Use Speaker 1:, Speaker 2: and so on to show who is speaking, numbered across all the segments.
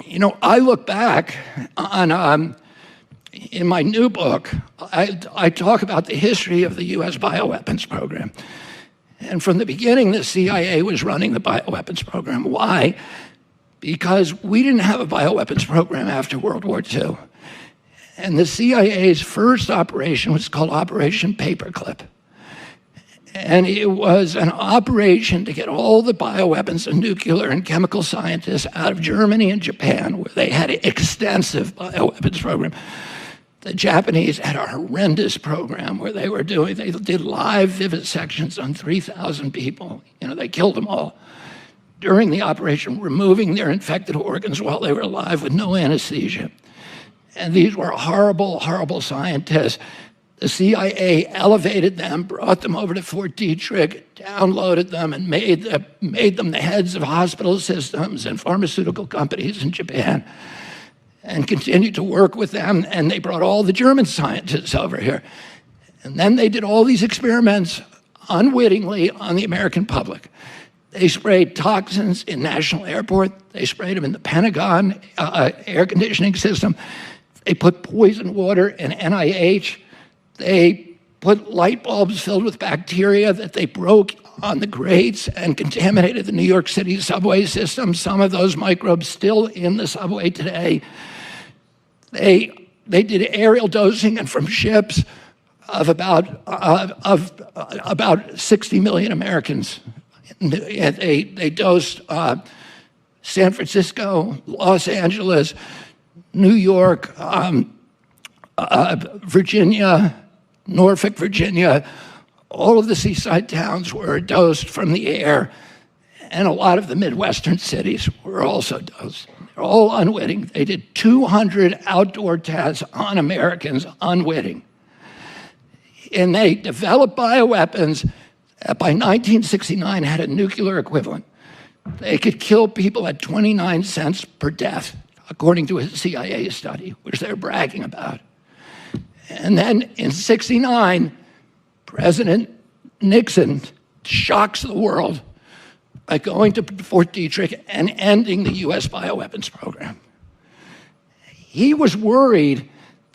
Speaker 1: You know, I look back on, in my new book, I talk about the history of the U.S. bioweapons program. And from the beginning, the CIA was running the bioweapons program. Why? Because we didn't have a bioweapons program after World War II. And the CIA's first operation was called Operation Paperclip. And it was an operation to get all the bioweapons and nuclear and chemical scientists out of Germany and Japan, where they had an extensive bioweapons program. The Japanese had a horrendous program where they did live vivisections on 3,000 people. You know, they killed them all during the operation, removing their infected organs while they were alive with no anesthesia. And these were horrible, horrible scientists. The CIA elevated them, brought them over to Fort Detrick, downloaded them, and made them the heads of hospital systems and pharmaceutical companies in Japan, and continued to work with them. And they brought all the German scientists over here. And then they did all these experiments unwittingly on the American public. They sprayed toxins in National Airport. They sprayed them in the Pentagon air conditioning system. They put poison water in NIH. They put light bulbs filled with bacteria that they broke on the grates and contaminated the New York City subway system. Some of those microbes still in the subway today. They did aerial dosing, and from ships of about 60 million Americans. They dosed San Francisco, Los Angeles, New York, Virginia, Norfolk, Virginia. All of the seaside towns were dosed from the air, and a lot of the Midwestern cities were also dosed. They're all unwitting. They did 200 outdoor tests on Americans, unwitting. And they developed bioweapons that by 1969 had a nuclear equivalent. They could kill people at 29 cents per death, according to a CIA study, which they're bragging about. And then in '69, President Nixon shocks the world by going to Fort Detrick and ending the U.S. bioweapons program. He was worried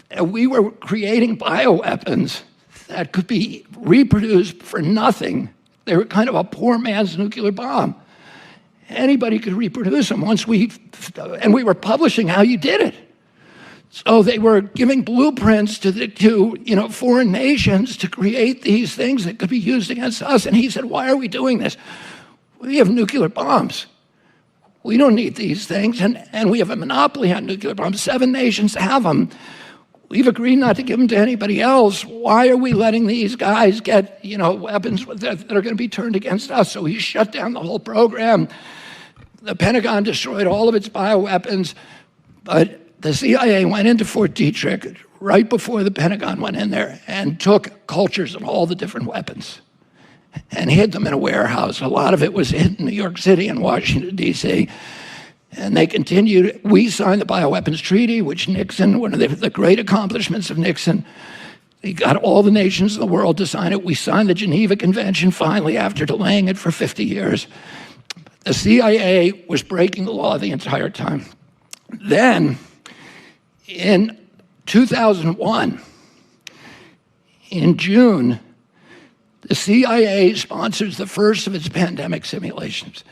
Speaker 1: that we were creating bioweapons that could be reproduced for nothing. They were kind of a poor man's nuclear bomb. Anybody could reproduce them and we were publishing how you did it. So they were giving blueprints to foreign nations to create these things that could be used against us. And he said, why are we doing this? We have nuclear bombs. We don't need these things. And we have a monopoly on nuclear bombs. 7 nations have them. We've agreed not to give them to anybody else. Why are we letting these guys get, weapons that are going to be turned against us? So he shut down the whole program. The Pentagon destroyed all of its bioweapons, but the CIA went into Fort Detrick right before the Pentagon went in there and took cultures of all the different weapons and hid them in a warehouse. A lot of it was in New York City and Washington, D.C., and they continued. We signed the Bioweapons Treaty, which Nixon, one of the great accomplishments of Nixon, he got all the nations in the world to sign it. We signed the Geneva Convention finally after delaying it for 50 years. The CIA was breaking the law the entire time. Then, in 2001, in June, the CIA sponsors the first of its pandemic simulations.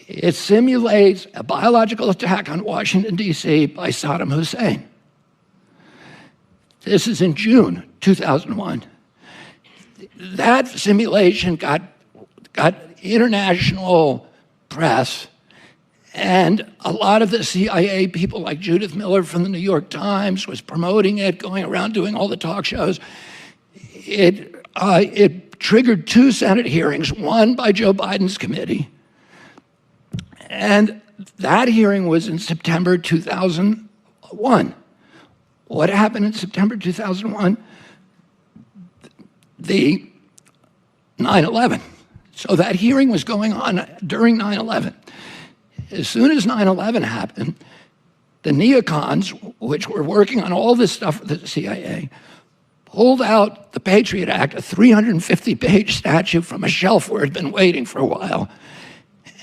Speaker 1: It simulates a biological attack on Washington, D.C. by Saddam Hussein. This is in June 2001. That simulation got international press, and a lot of the CIA people like Judith Miller from the New York Times was promoting it, going around doing all the talk shows. It triggered 2 Senate hearings, one by Joe Biden's committee, and that hearing was in September 2001. What happened in September 2001? The 9/11. So that hearing was going on during 9/11. As soon as 9/11 happened, the neocons, which were working on all this stuff with the CIA, pulled out the Patriot Act, a 350-page statute from a shelf where it had been waiting for a while,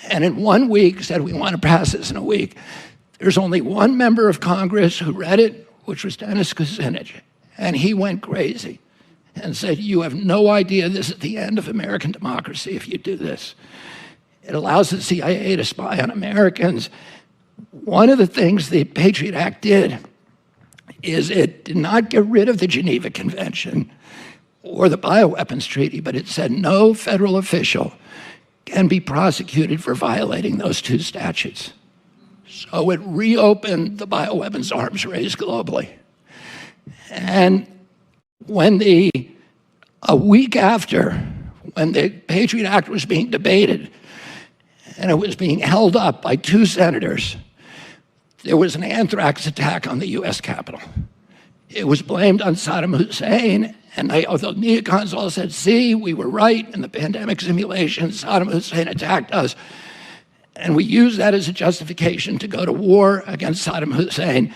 Speaker 1: and in 1 week said, we want to pass this in a week. There's only one member of Congress who read it, which was Dennis Kucinich, and he went crazy and said, you have no idea this is the end of American democracy if you do this. It allows the CIA to spy on Americans. One of the things the Patriot Act did is it did not get rid of the Geneva Convention or the Bioweapons Treaty, but it said no federal official can be prosecuted for violating those two statutes. So it reopened the bioweapons arms race globally. And when a week after, when the Patriot Act was being debated, and it was being held up by two senators, there was an anthrax attack on the US Capitol. It was blamed on Saddam Hussein, and the neocons all said, see, we were right in the pandemic simulation, Saddam Hussein attacked us. And we used that as a justification to go to war against Saddam Hussein.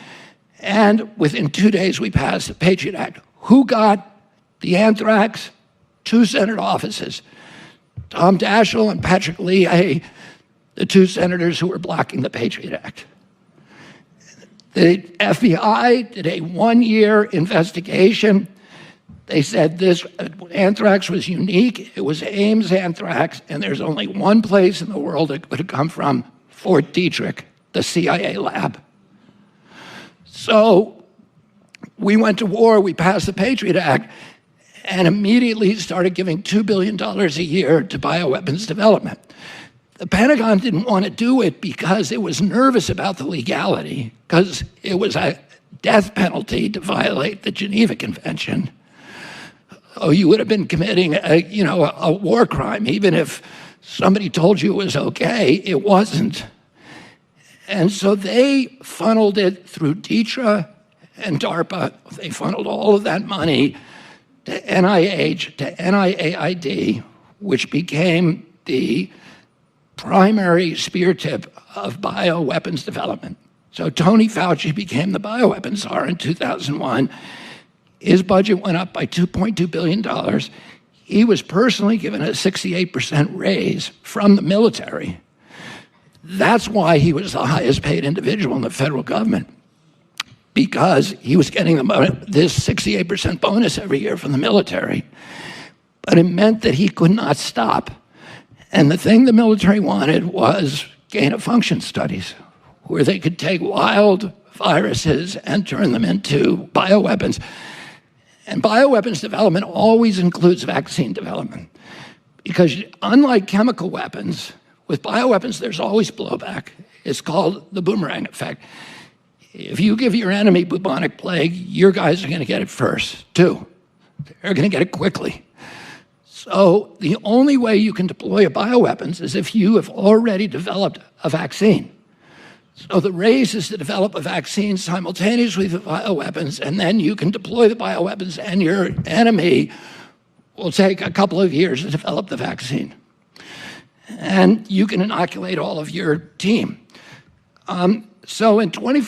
Speaker 1: And within 2 days, we passed the Patriot Act. Who got the anthrax? Two Senate offices. Tom Daschle and Patrick Leahy, the two senators who were blocking the Patriot Act. The FBI did a 1-year investigation. They said this anthrax was unique. It was Ames anthrax, and there's only one place in the world it could have come from, Fort Detrick, the CIA lab. So we went to war, we passed the Patriot Act, and immediately started giving $2 billion a year to bioweapons development. The Pentagon didn't want to do it because it was nervous about the legality, because it was a death penalty to violate the Geneva Convention. Oh, you would have been committing a war crime, even if somebody told you it was okay. It wasn't. And so they funneled it through DTRA and DARPA. They funneled all of that money to NIH, to NIAID, which became the primary spear tip of bioweapons development. So Tony Fauci became the bioweapons czar in 2001. His budget went up by $2.2 billion. He was personally given a 68% raise from the military. That's why he was the highest paid individual in the federal government, because he was getting this 68% bonus every year from the military. But it meant that he could not stop. And the thing the military wanted was gain-of-function studies, where they could take wild viruses and turn them into bioweapons. And bioweapons development always includes vaccine development, because unlike chemical weapons, with bioweapons, there's always blowback. It's called the boomerang effect. If you give your enemy bubonic plague, your guys are going to get it first, too. They're going to get it quickly. So the only way you can deploy a bioweapons is if you have already developed a vaccine. So the race is to develop a vaccine simultaneously with bioweapons, and then you can deploy the bioweapons, and your enemy will take a couple of years to develop the vaccine. And you can inoculate all of your team. So in 20